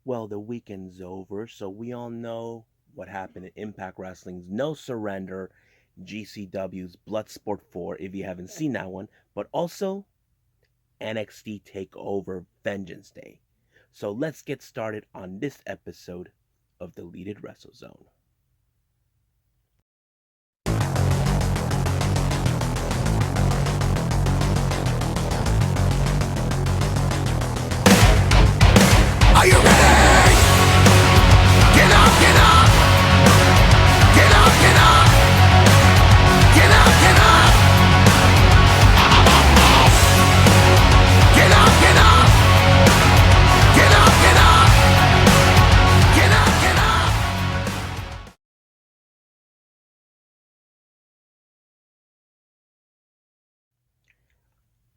Well, the weekend's over, so we all know what happened in Impact Wrestling's No Surrender, GCW's Bloodsport 4, if you haven't seen that one, but also NXT Takeover Vengeance Day. So let's get started on this episode of Deleted WrestleZone. Are you ready? Get up, get up! Get up, get up! Get up, get up! Get up, get up! Get up, get up! Get up, get up!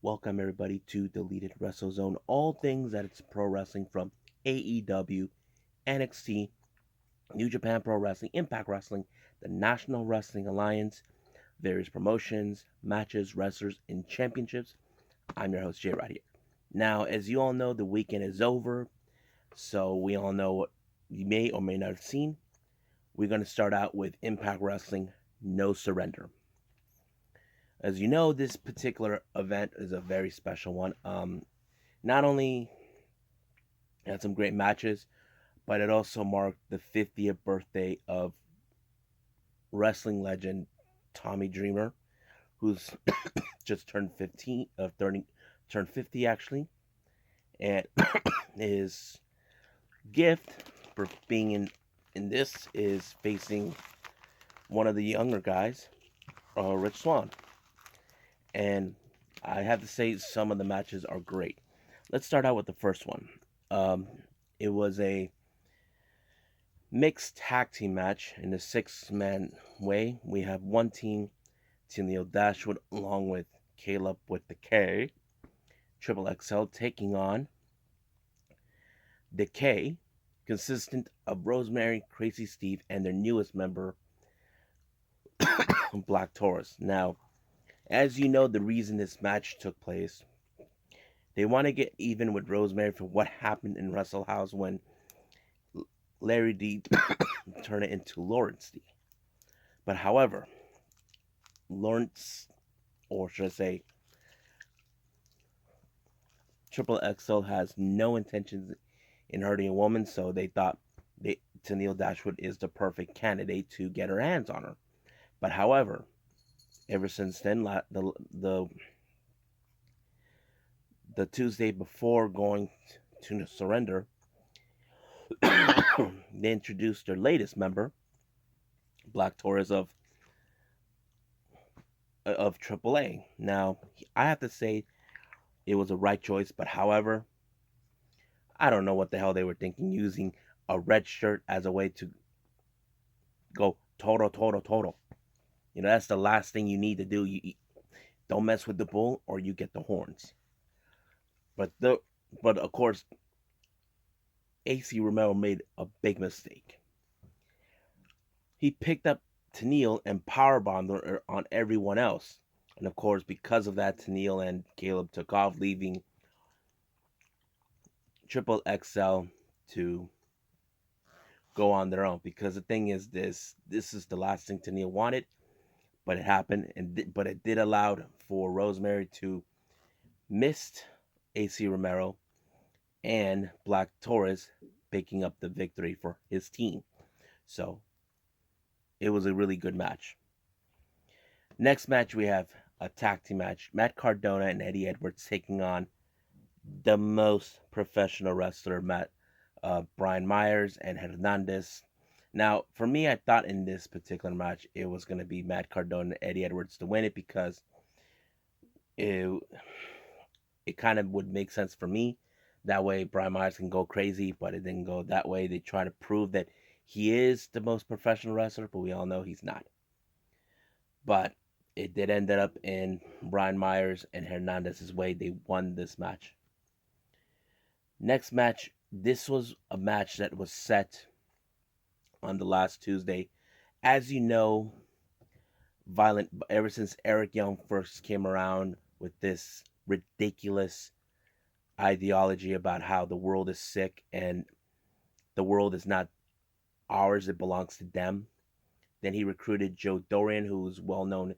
Welcome everybody to Deleted WrestleZone, all things that it's pro wrestling from AEW, NXT, New Japan Pro Wrestling, Impact Wrestling, the National Wrestling Alliance, various promotions, matches, wrestlers, and championships. I'm your host, Jay, right here. Now, as you all know, the weekend is over, so we all know what you may or may not have seen. We're going to start out with Impact Wrestling No Surrender. As you know, this particular event is a very special one. Not only had some great matches, but it also marked the 50th birthday of wrestling legend Tommy Dreamer, who's just turned turned 50 actually, and his gift for being in this is facing one of the younger guys, Rich Swann, and I have to say some of the matches are great. Let's start out with the first one. Um, it was a mixed tag team match in the six-man way. We have one team, Tennille Dashwood, along with Caleb with Decay, Triple XL taking on Decay, consistent of Rosemary, Crazy Steve, and their newest member, Black Taurus. Now, as you know, the reason this match took place, they want to get even with Rosemary for what happened in Wrestle House when Larry D turned it into Lawrence D. But however, Lawrence, or should I say, Triple XL has no intentions in hurting a woman, so they thought Tennille Dashwood is the perfect candidate to get her hands on her. But however, ever since then, the Tuesday before going to surrender, they introduced their latest member, Black Taurus of AAA. Now, I have to say it was a right choice, but however, I don't know what the hell they were thinking using a red shirt as a way to go total, total, total. You know, that's the last thing you need to do. You don't mess with the bull or you get the horns. But of course, AC Romero made a big mistake. He picked up Tennille and powerbombed her on everyone else. And of course, because of that, Tennille and Caleb took off, leaving Triple XL to go on their own. Because the thing is, this is the last thing Tennille wanted, but it happened, but it did allow for Rosemary to miss AC Romero and Black Taurus picking up the victory for his team. So it was a really good match. Next match, we have a tag team match. Matt Cardona and Eddie Edwards taking on the most professional wrestler, Brian Myers and Hernandez. Now, for me, I thought in this particular match it was going to be Matt Cardona and Eddie Edwards to win it because it kind of would make sense for me. That way, Brian Myers can go crazy, but it didn't go that way. They try to prove that he is the most professional wrestler, but we all know he's not. But it did end up in Brian Myers and Hernandez's way. They won this match. Next match, this was a match that was set on the last Tuesday. As you know, violent ever since Eric Young first came around with this ridiculous ideology about how the world is sick and the world is not ours, it belongs to them. Then he recruited Joe Dorian, who's well known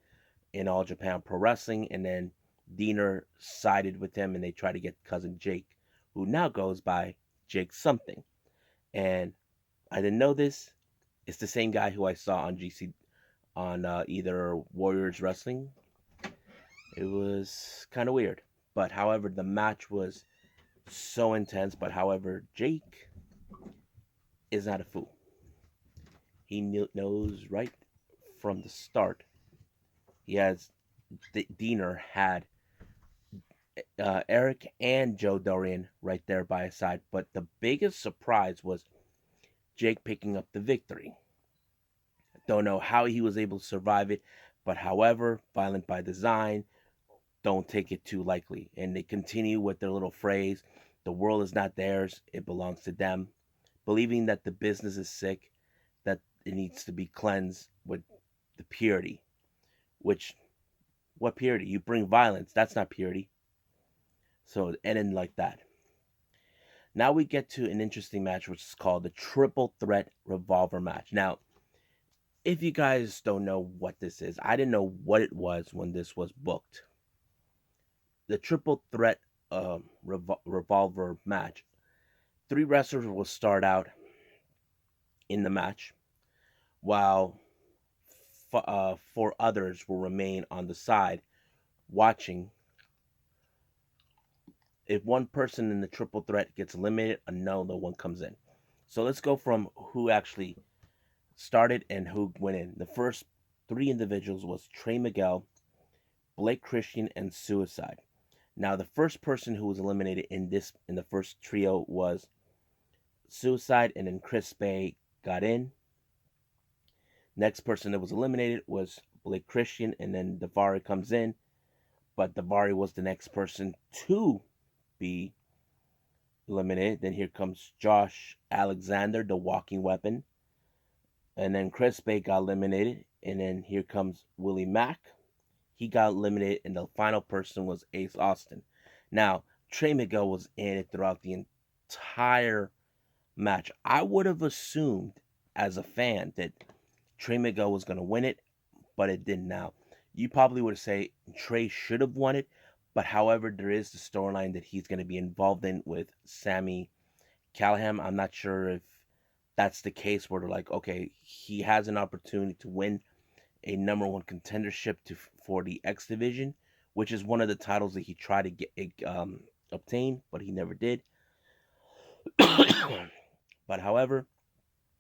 in All Japan Pro Wrestling, and then Diener sided with him and they tried to get cousin Jake, who now goes by Jake something. And I didn't know this. It's the same guy who I saw on either Warriors Wrestling. It was kind of weird. But however, the match was so intense. But however, Jake is not a fool. He knows right from the start. He has Diener had Eric and Joe Dorian right there by his side. But the biggest surprise was Jake picking up the victory. Don't know how he was able to survive it, but however, violent by design, don't take it too lightly. And they continue with their little phrase, the world is not theirs, it belongs to them. Believing that the business is sick, that it needs to be cleansed with the purity. Which, what purity? You bring violence, that's not purity. So it ended like that. Now we get to an interesting match, which is called the Triple Threat Revolver match. Now, if you guys don't know what this is, I didn't know what it was when this was booked. The Triple Threat Revolver match. 3 wrestlers will start out in the match, while 4 others will remain on the side watching. If one person in the triple threat gets eliminated, another one comes in. So let's go from who actually started and who went in. The first 3 individuals was Trey Miguel, Blake Christian, and Suicide. Now the first person who was eliminated in the first trio was Suicide, and then Chris Bay got in. Next person that was eliminated was Blake Christian, and then Davari comes in. But Davari was the next person to be eliminated. Then here comes Josh Alexander, the walking weapon. And then Chris Bay got eliminated. And then here comes Willie Mack. He got eliminated. And the final person was Ace Austin. Now, Trey Miguel was in it throughout the entire match. I would have assumed as a fan that Trey Miguel was going to win it, but it didn't. Now, you probably would say Trey should have won it, but however, there is the storyline that he's going to be involved in with Sami Callihan. I'm not sure if that's the case where they're like, okay, he has an opportunity to win a number 1 contendership for the X Division, which is one of the titles that he tried to get obtain, but he never did. But however,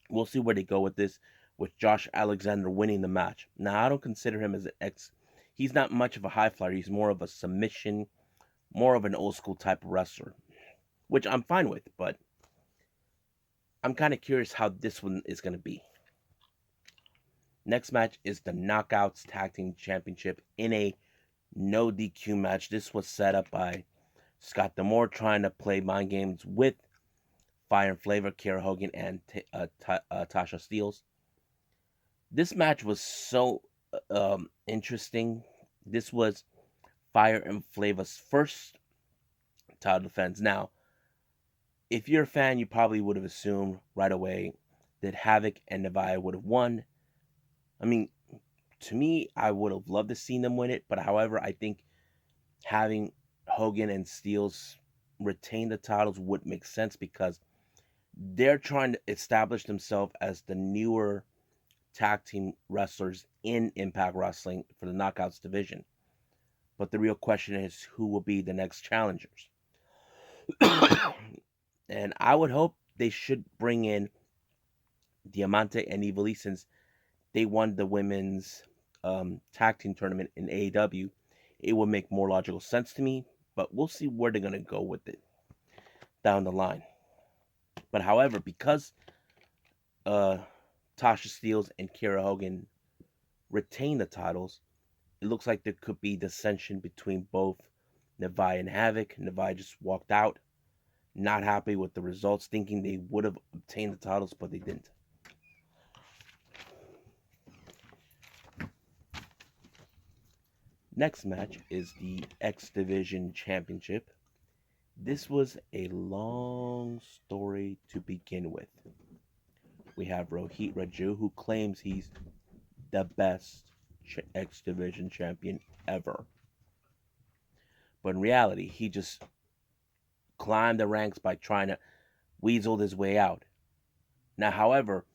we'll see where they go with this, with Josh Alexander winning the match. Now, I don't consider him as an X. He's not much of a high flyer. He's more of a submission, more of an old school type of wrestler, which I'm fine with, but I'm kind of curious how this one is going to be. Next match is the Knockouts Tag Team Championship in a no DQ match. This was set up by Scott D'Amore trying to play mind games with Fire and Flavor, Kiera Hogan, and Tasha Steelz. This match was so interesting. This was Fire and Flavor's first title defense. Now, if you're a fan, you probably would have assumed right away that Havoc and Nevaeh would have won. I mean, to me, I would have loved to see them win it, but however, I think having Hogan and Steelz retain the titles would make sense because they're trying to establish themselves as the newer tag team wrestlers in Impact Wrestling for the Knockouts division. But the real question is who will be the next challengers. And I would hope they should bring in Diamante and Evil since they won the women's tag team tournament in AEW. It would make more logical sense to me, but we'll see where they're going to go with it down the line. But however, because Tasha Steelz and Kiera Hogan retain the titles, it looks like there could be dissension between both Nevaeh and Havoc. Nevaeh just walked out, not happy with the results, thinking they would have obtained the titles, but they didn't. Next match is the X Division Championship This was a long story to begin with. We have Rohit Raju, who claims he's the best X Division champion ever. But in reality, he just climbed the ranks by trying to weasel his way out. Now, however,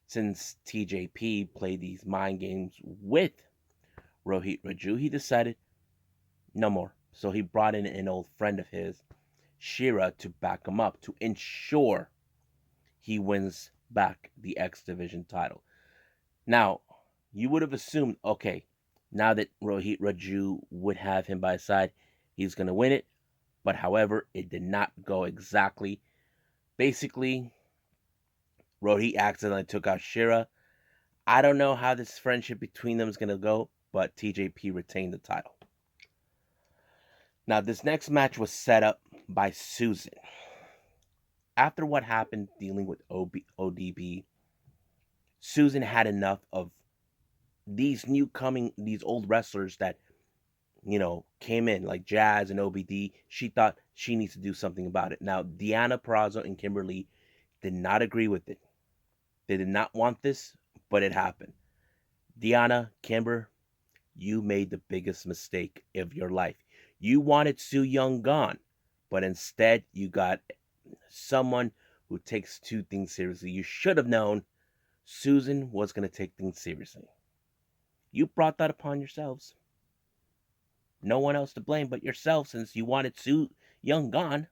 since TJP played these mind games with Rohit Raju, he decided no more. So he brought in an old friend of his, Shira, to back him up to ensure he wins back the X Division title. Now, you would have assumed, okay, now that Rohit Raju would have him by his side, he's going to win it. But however, it did not go exactly. Basically, Rohit accidentally took out Shira. I don't know how this friendship between them is going to go, but TJP retained the title. Now, this next match was set up by Susan. After what happened dealing with ODB, Susan had enough of these old wrestlers that, came in like Jazz and OBD. She thought she needs to do something about it. Now, Deanna Purrazzo and Kimberly did not agree with it. They did not want this, but it happened. Deanna, Kimber, you made the biggest mistake of your life. You wanted Su Yung gone, but instead you got someone who takes two things seriously. You should have known Susan was going to take things seriously. You brought that upon yourselves. No one else to blame but yourself, since you wanted Su Yung gone.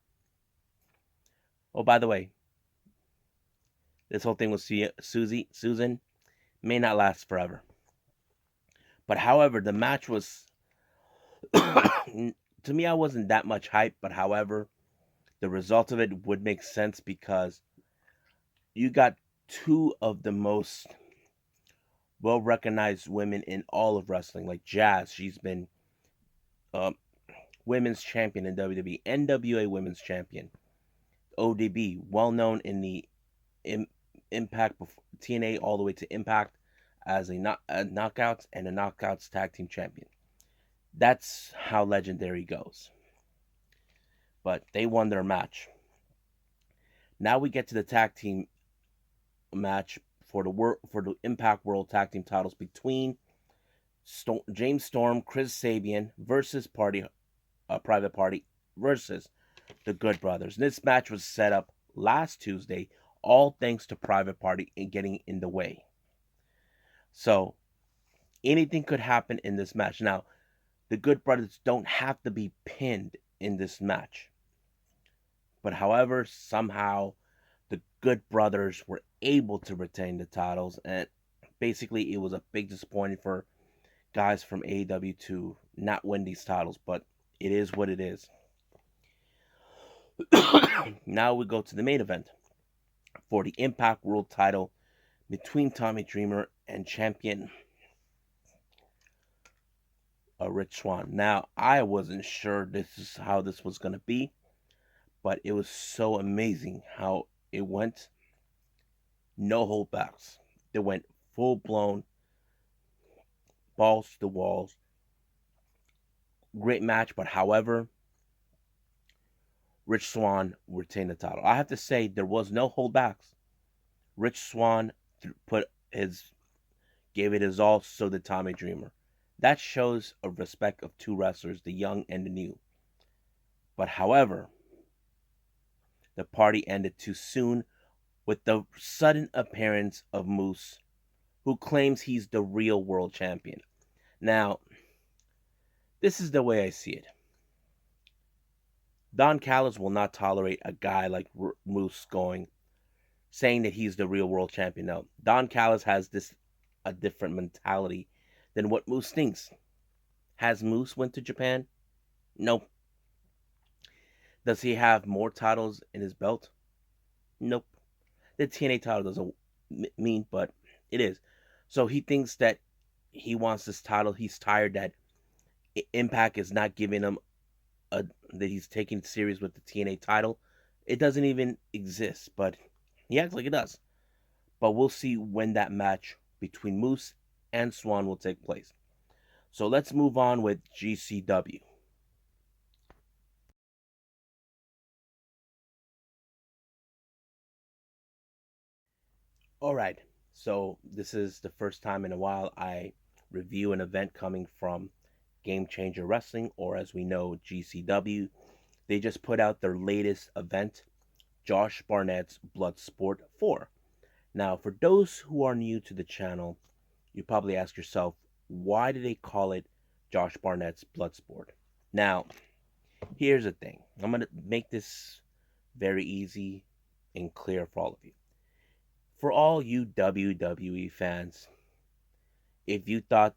Oh, by the way, this whole thing with Susan may not last forever. But however, the match was to me, I wasn't that much hype, but however, the result of it would make sense because you got two of the most well recognized women in all of wrestling, like Jazz. She's been women's champion in WWE, NWA women's champion. ODB, well known in the Impact, TNA, all the way to Impact as a Knockouts and a Knockouts tag team champion. That's how legendary goes. But they won their match. Now we get to the tag team match for the Impact World Tag Team titles between James Storm, Chris Sabian versus Private Party versus the Good Brothers. This match was set up last Tuesday, all thanks to Private Party in getting in the way. So anything could happen in this match. Now, the Good Brothers don't have to be pinned in this match. But however, somehow the Good Brothers were able to retain the titles, and basically it was a big disappointment for guys from AEW to not win these titles, but it is what it is. Now we go to the main event for the Impact World title between Tommy Dreamer and champion Rich Swann. Now, I wasn't sure this is how this was going to be, but it was so amazing how it went. No holdbacks. They went full blown, balls to the walls. Great match, but however, Rich Swann retained the title. I have to say, there was no holdbacks. Rich Swann gave it his all, so did Tommy Dreamer. That shows a respect of two wrestlers, the young and the new. But however, the party ended too soon with the sudden appearance of Moose, who claims he's the real world champion. Now, this is the way I see it. Don Callis will not tolerate a guy like Moose saying that he's the real world champion. No, Don Callis has a different mentality than what Moose thinks. Has Moose went to Japan? Nope. Does he have more titles in his belt? Nope. The TNA title doesn't mean, but it is. So he thinks that he wants this title. He's tired that Impact is not giving him that he's taking it serious with the TNA title. It doesn't even exist, but he acts like it does. But we'll see when that match between Moose and Swann will take place. So let's move on with GCW. All right. So this is the first time in a while I review an event coming from Game Changer Wrestling, or as we know, GCW. They just put out their latest event, Josh Barnett's Bloodsport 4. Now, for those who are new to the channel, you probably ask yourself, why do they call it Josh Barnett's Bloodsport? Now, here's the thing. I'm going to make this very easy and clear for all of you. For all you WWE fans, if you thought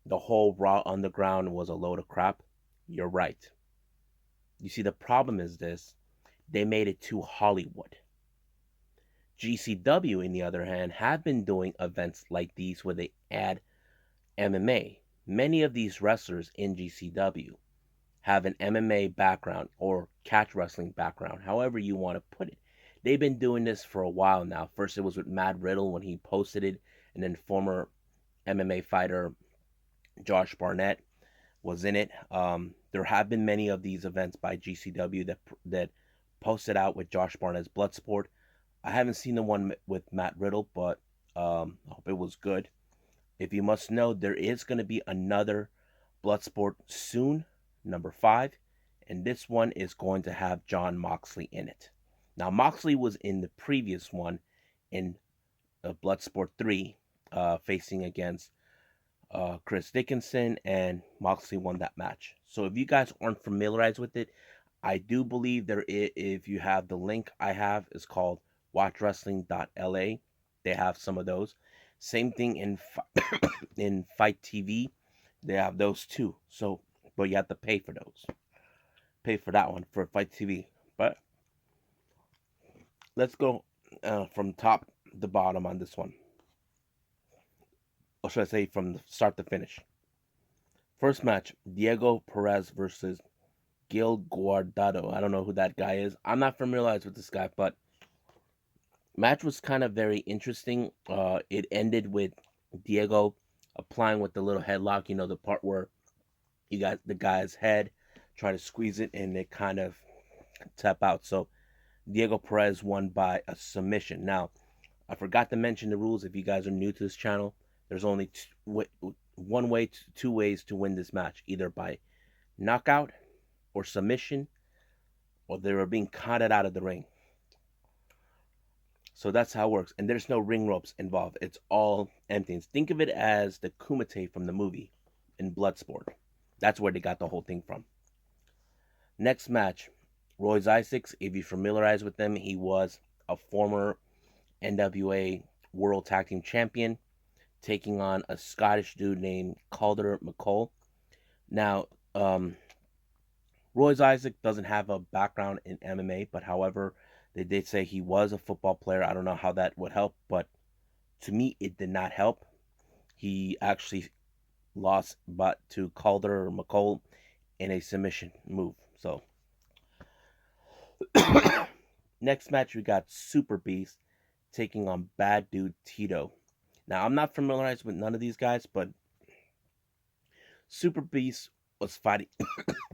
the whole Raw Underground was a load of crap, you're right. You see, the problem is this: they made it too Hollywood. GCW, on the other hand, have been doing events like these where they add MMA. Many of these wrestlers in GCW have an MMA background or catch wrestling background, however you want to put it. They've been doing this for a while now. First, it was with Matt Riddle when he posted it, and then former MMA fighter Josh Barnett was in it. There have been many of these events by GCW that posted out with Josh Barnett's Bloodsport. I haven't seen the one with Matt Riddle, but I hope it was good. If you must know, there is going to be another Bloodsport soon, number 5, and this one is going to have Jon Moxley in it. Now, Moxley was in the previous one in Bloodsport 3, facing against Chris Dickinson, and Moxley won that match. So if you guys aren't familiarized with it, I do believe if you have the link I have, is called watchwrestling.la. They have some of those. Same thing in in Fight TV. They have those too. So, but you have to pay for those. Pay for that one for Fight TV. But let's go from top to bottom on this one. Or should I say from the start to finish? First match, Diego Perez versus Gil Guardado. I don't know who that guy is. I'm not familiarized with this guy, but match was kind of very interesting. It ended with Diego applying with the little headlock. You know, the part where you got the guy's head, trying to squeeze it, and it kind of tap out. So Diego Perez won by a submission. Now, I forgot to mention the rules. If you guys are new to this channel, there's only two ways to win this match, either by knockout or submission, or they were being counted out of the ring. So that's how it works. And there's no ring ropes involved. It's all empty. Think of it as the Kumite from the movie in Bloodsport. That's where they got the whole thing from. Next match, Royce Isaacs. If you're familiarized with him, he was a former NWA World Tag Team Champion, taking on a Scottish dude named Calder McCall. Now, Royce Isaac doesn't have a background in MMA, but however, they did say he was a football player. I don't know how that would help, but to me, it did not help. He actually lost but to Calder McCall in a submission move. So, next match, we got Super Beast taking on Bad Dude Tito. Now, I'm not familiarized with none of these guys, but Super Beast was fighting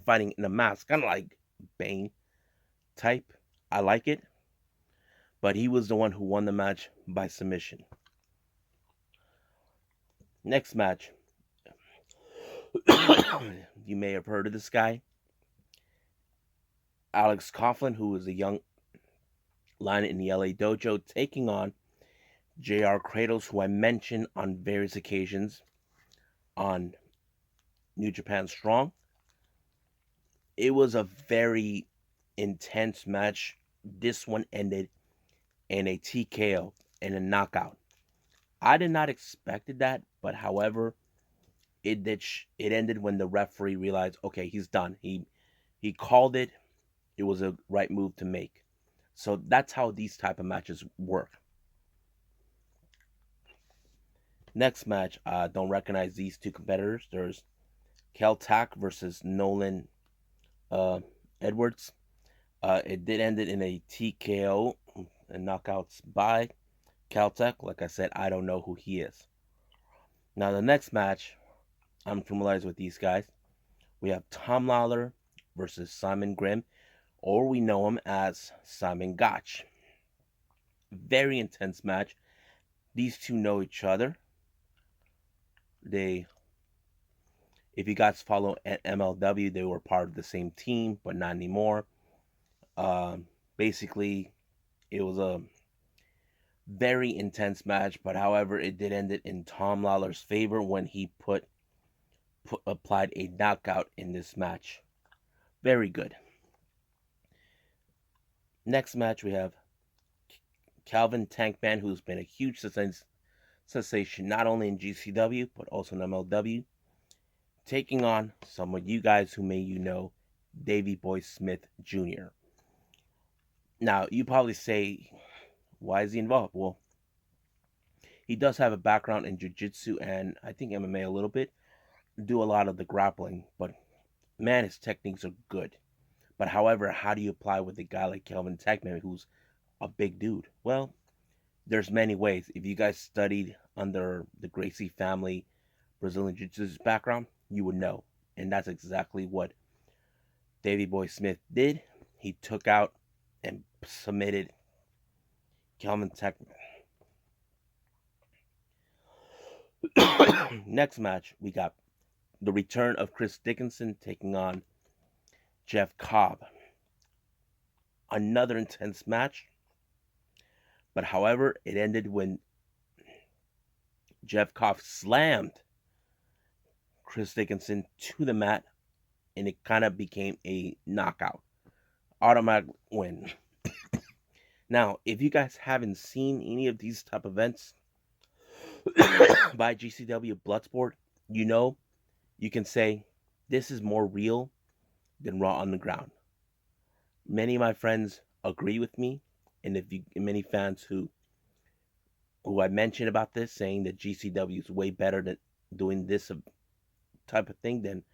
fighting in a mask, kind of like Bane type. I like it, but he was the one who won the match by submission. Next match, you may have heard of this guy, Alex Coughlin, who is a young lion in the LA Dojo, taking on JR Kratos, who I mentioned on various occasions on New Japan Strong. It was a very intense match. This one ended in a TKO and a knockout. I did not expect that, but however, it ended when the referee realized, okay, he's done. He called it. It was a right move to make. So that's how these type of matches work. Next match, don't recognize these two competitors. There's Keltak versus Nolan Edwards. It did end it in a TKO and knockouts by Caltech. Like I said, I don't know who he is. Now, the next match, I'm familiarized with these guys. We have Tom Lawler versus Simon Grimm, or we know him as Simon Gotch. Very intense match. These two know each other. They, if you guys follow MLW, they were part of the same team, but not anymore. Um, Basically, it was a very intense match, but however, it did end it in Tom Lawler's favor when he applied a knockout in this match. Very good. Next match, we have Calvin Tankman, who's been a huge sensation not only in GCW but also in MLW, taking on some of you guys who know Davey Boy Smith Jr. Now, you probably say, why is he involved? Well, he does have a background in jiu-jitsu and I think MMA a little bit, do a lot of the grappling, but man, his techniques are good. But however, how do you apply with a guy like Calvin Tankman, who's a big dude? Well, there's many ways. If you guys studied under the Gracie family Brazilian Jiu-Jitsu background, you would know. And that's exactly what Davey Boy Smith did. He took out and submitted Calvin Tankman. Next match, we got the return of Chris Dickinson taking on Jeff Cobb. Another intense match. But however, it ended when Jeff Cobb slammed Chris Dickinson to the mat, and it kind of became a knockout. Automatic win. Now, if you guys haven't seen any of these type of events by GCW Bloodsport, you can say this is more real than Raw Underground. Many of my friends agree with me, and many fans who I mentioned about this, saying that GCW is way better than doing this type of thing than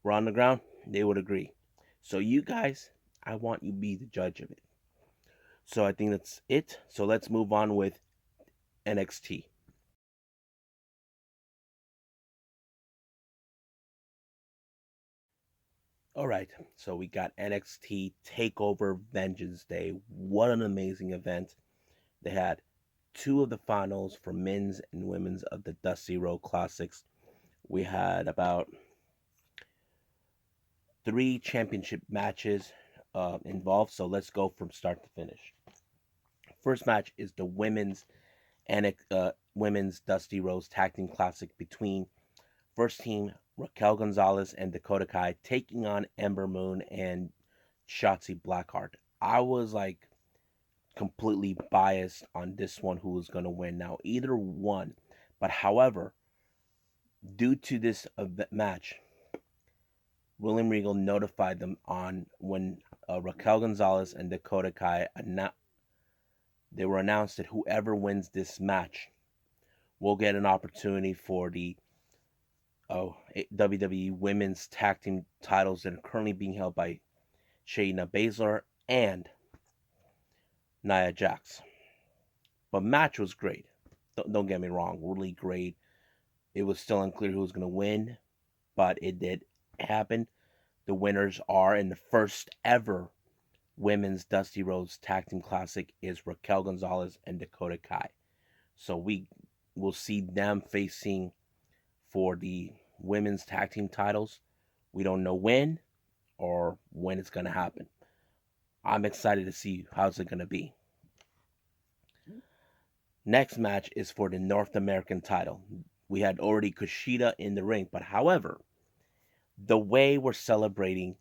Raw Underground, they would agree. So you guys, I want you to be the judge of it. So I think that's it. So let's move on with NXT. All right, so we got NXT Takeover Vengeance Day. What an amazing event! They had two of the finals for men's and women's of the Dusty Rhodes Classics. We had about 3 championship matches involved. So let's go from start to finish. First match is the women's Dusty Rhodes Tag Team Classic between first team Raquel Gonzalez and Dakota Kai taking on Ember Moon and Shotzi Blackheart. I was like completely biased on this one, who was going to win. Now, either one, but however, due to this match, William Regal notified them on when Raquel Gonzalez and Dakota Kai they were announced that whoever wins this match will get an opportunity for the WWE Women's Tag Team titles that are currently being held by Shayna Baszler and Nia Jax. But match was great. Don't get me wrong, really great. It was still unclear who was going to win, but it did happen. The winners are, in the first ever Women's Dusty Rhodes Tag Team Classic, is Raquel Gonzalez and Dakota Kai. So we will see them facing for the women's tag team titles. We don't know when or when it's going to happen. I'm excited to see how's it going to be. Next match is for the North American title. We had already Kushida in the ring, but however, the way we're celebrating,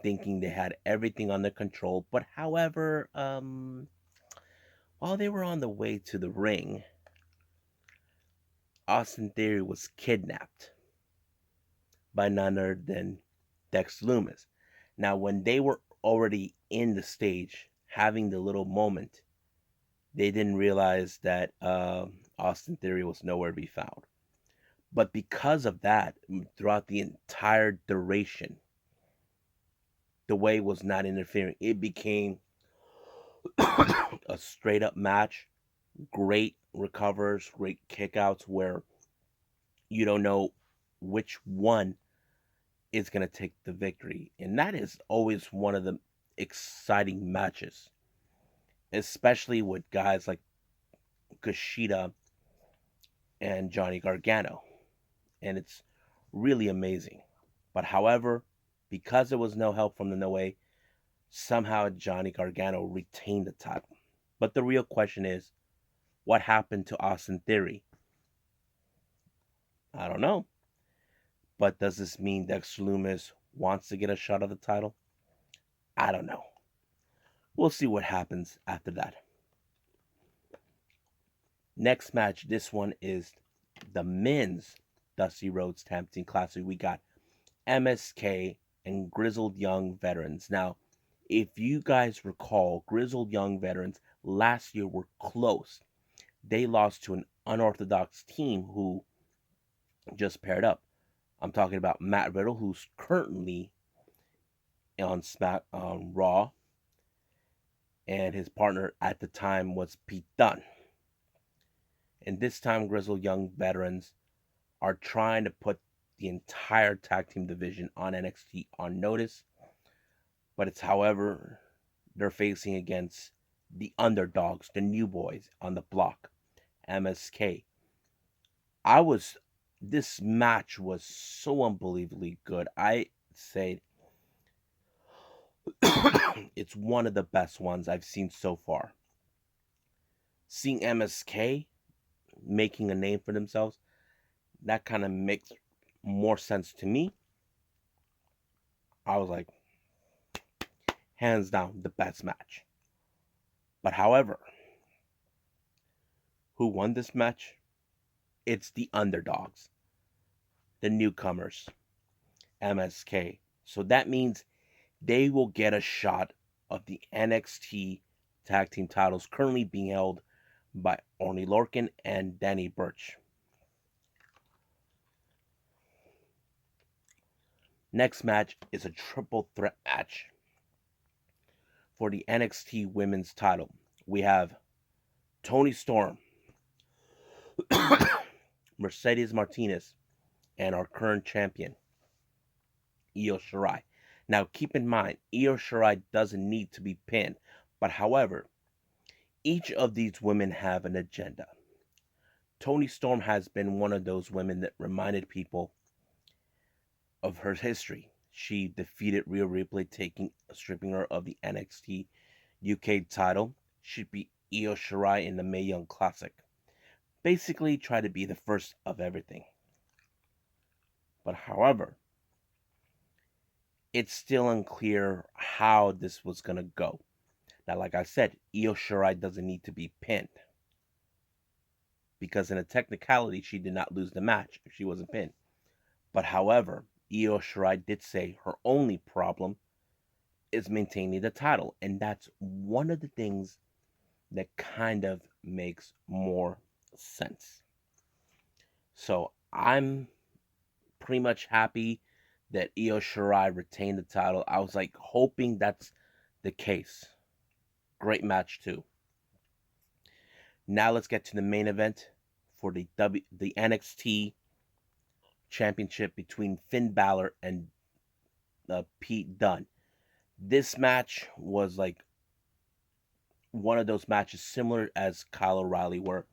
thinking they had everything under control, but however, while they were on the way to the ring, Austin Theory was kidnapped by none other than Dex Loomis. Now, when they were already in the stage, having the little moment, they didn't realize that Austin Theory was nowhere to be found. But because of that, throughout the entire duration, the way was not interfering. It became a straight up match. Great recovers, great kickouts where you don't know which one is going to take the victory. And that is always one of the exciting matches, especially with guys like Kushida and Johnny Gargano. And it's really amazing. But however, because there was no help from the No Way, somehow Johnny Gargano retained the title. But the real question is, what happened to Austin Theory? I don't know. But does this mean Dexter Lumis wants to get a shot at the title? I don't know. We'll see what happens after that. Next match, this one is the men's Dusty Rhodes Tag Team Classic. We got MSK and Grizzled Young Veterans. Now, if you guys recall, Grizzled Young Veterans last year were close. They lost to an unorthodox team who just paired up. I'm talking about Matt Riddle, who's currently on Raw, and his partner at the time was Pete Dunne. And this time, Grizzled Young Veterans are trying to put the entire tag team division on NXT on notice. But it's, however, they're facing against the underdogs, the new boys on the block, MSK. This match was so unbelievably good. I say it's one of the best ones I've seen so far. Seeing MSK making a name for themselves, that kind of makes more sense to me. I was like, hands down, the best match. But however, who won this match? It's the underdogs, the newcomers, MSK. So that means they will get a shot of the NXT tag team titles currently being held by Oney Lorcan and Danny Burch. Next match is a triple threat match for the NXT women's title. We have Toni Storm, Mercedes Martinez, and our current champion, Io Shirai. Now, keep in mind, Io Shirai doesn't need to be pinned, but however, each of these women have an agenda. Toni Storm has been one of those women that reminded people of her history. She defeated Rhea Ripley, stripping her of the NXT UK title. She beat Io Shirai in the Mae Young Classic. Basically, try to be the first of everything. But however, it's still unclear how this was going to go. Now, like I said, Io Shirai doesn't need to be pinned. Because in a technicality, she did not lose the match if she wasn't pinned. But however, Io Shirai did say her only problem is maintaining the title. And that's one of the things that kind of makes more sense. So I'm pretty much happy that Io Shirai retained the title. I was like hoping that's the case. Great match too. Now let's get to the main event for the NXT Championship between Finn Balor and Pete Dunne. This match was like one of those matches similar as Kyle O'Reilly, where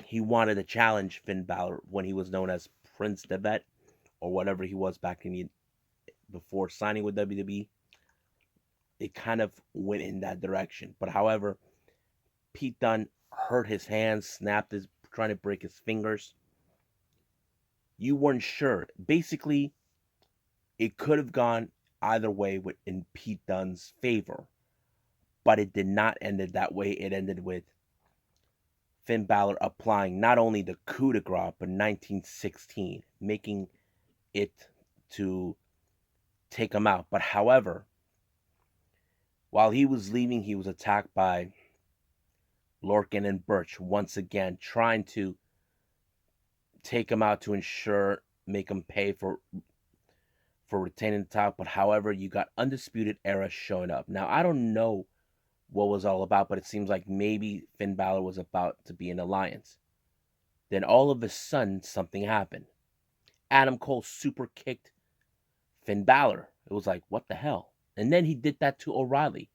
he wanted to challenge Finn Balor when he was known as Prince Devitt or whatever he was back before signing with WWE. It kind of went in that direction. But however, Pete Dunne hurt his hands, trying to break his fingers. You weren't sure. Basically, it could have gone either way in Pete Dunne's favor. But it did not end it that way. It ended with Finn Balor applying not only the coup de grace, but 1916, making it to take him out. But however, while he was leaving, he was attacked by Lorcan and Burch once again, trying to take him out to make him pay for retaining the title. But however, you got Undisputed Era showing up. Now, I don't know what was all about, but it seems like maybe Finn Balor was about to be an alliance. Then all of a sudden, something happened. Adam Cole super kicked Finn Balor. It was like, what the hell? And then he did that to O'Reilly.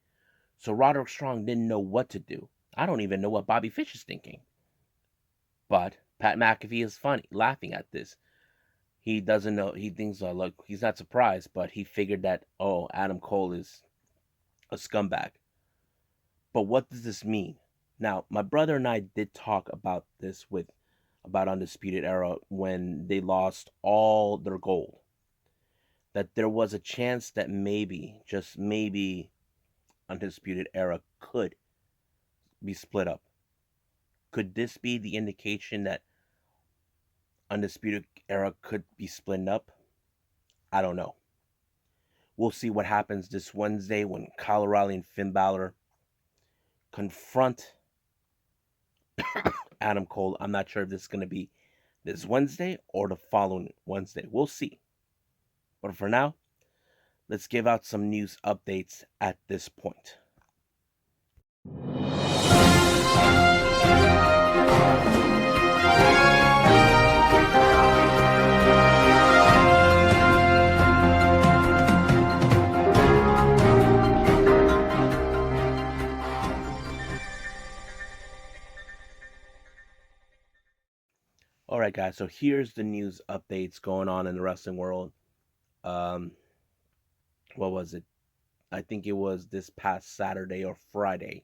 So Roderick Strong didn't know what to do. I don't even know what Bobby Fish is thinking. But Pat McAfee is funny, laughing at this. He doesn't know. He thinks, look, he's not surprised, but he figured that, oh, Adam Cole is a scumbag. But what does this mean? Now, my brother and I did talk about this about Undisputed Era when they lost all their gold. That there was a chance that maybe, just maybe, Undisputed Era could be split up. Could this be the indication that Undisputed Era could be split up? I don't know. We'll see what happens this Wednesday when Kyle O'Reilly and Finn Balor confront Adam Cole. I'm not sure if this is going to be this Wednesday or the following Wednesday. We'll see. But for now, let's give out some news updates at this point. All right, guys. So here's the news updates going on in the wrestling world. What was it? I think it was this past Saturday or Friday.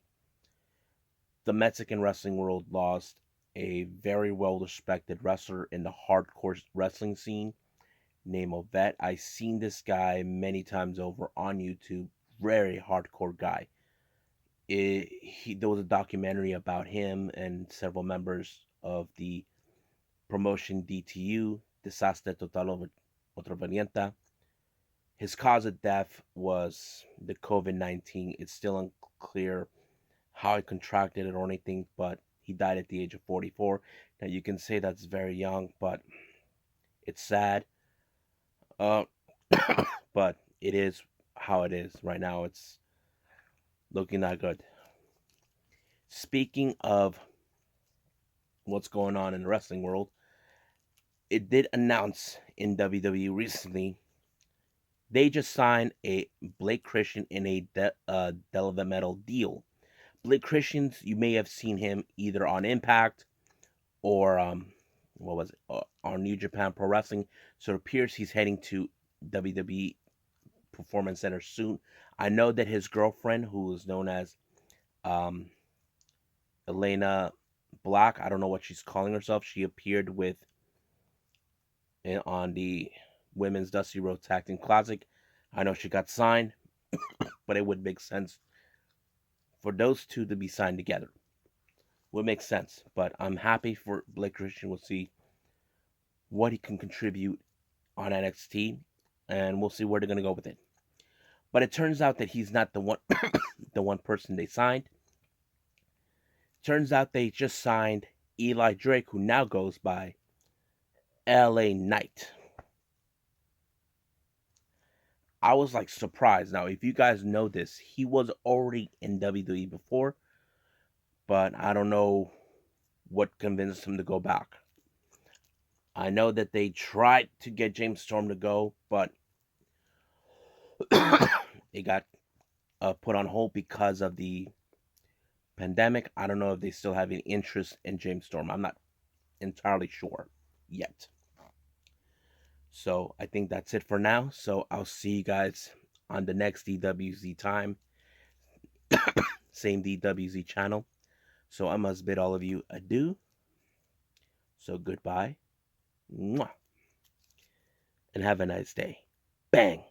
The Mexican wrestling world lost a very well-respected wrestler in the hardcore wrestling scene named Ovet. I've seen this guy many times over on YouTube. Very hardcore guy. There was a documentary about him and several members of the promotion DTU, Desastre Total Otra Varianta. His cause of death was the COVID-19. It's still unclear how he contracted it or anything, but he died at the age of 44. Now, you can say that's very young, but it's sad. But it is how it is right now. It's looking not good. Speaking of what's going on in the wrestling world, it did announce in WWE recently they just signed a Blake Christian in a developmental deal. Blake Christian, you may have seen him either on Impact or what was it, on New Japan Pro Wrestling. So it appears he's heading to WWE Performance Center soon. I know that his girlfriend, who is known as Elena Black, I don't know what she's calling herself. She appeared on the Women's Dusty Rhodes Tag Team Classic. I know she got signed, but it would make sense for those two to be signed together. Would make sense, but I'm happy for Blake Christian. We'll see what he can contribute on NXT, and we'll see where they're gonna go with it. But it turns out that he's not the one, the one person they signed. Turns out they just signed Eli Drake, who now goes by LA Knight. I was like surprised. Now, if you guys know this, he was already in WWE before, but I don't know what convinced him to go back. I know that they tried to get James Storm to go, but it got put on hold because of the pandemic. I don't know if they still have any interest in James Storm. I'm not entirely sure yet. So I think that's it for now. So I'll see you guys on the next DWZ time. Same DWZ channel. So I must bid all of you adieu. So goodbye. Mwah. And have a nice day. Bang.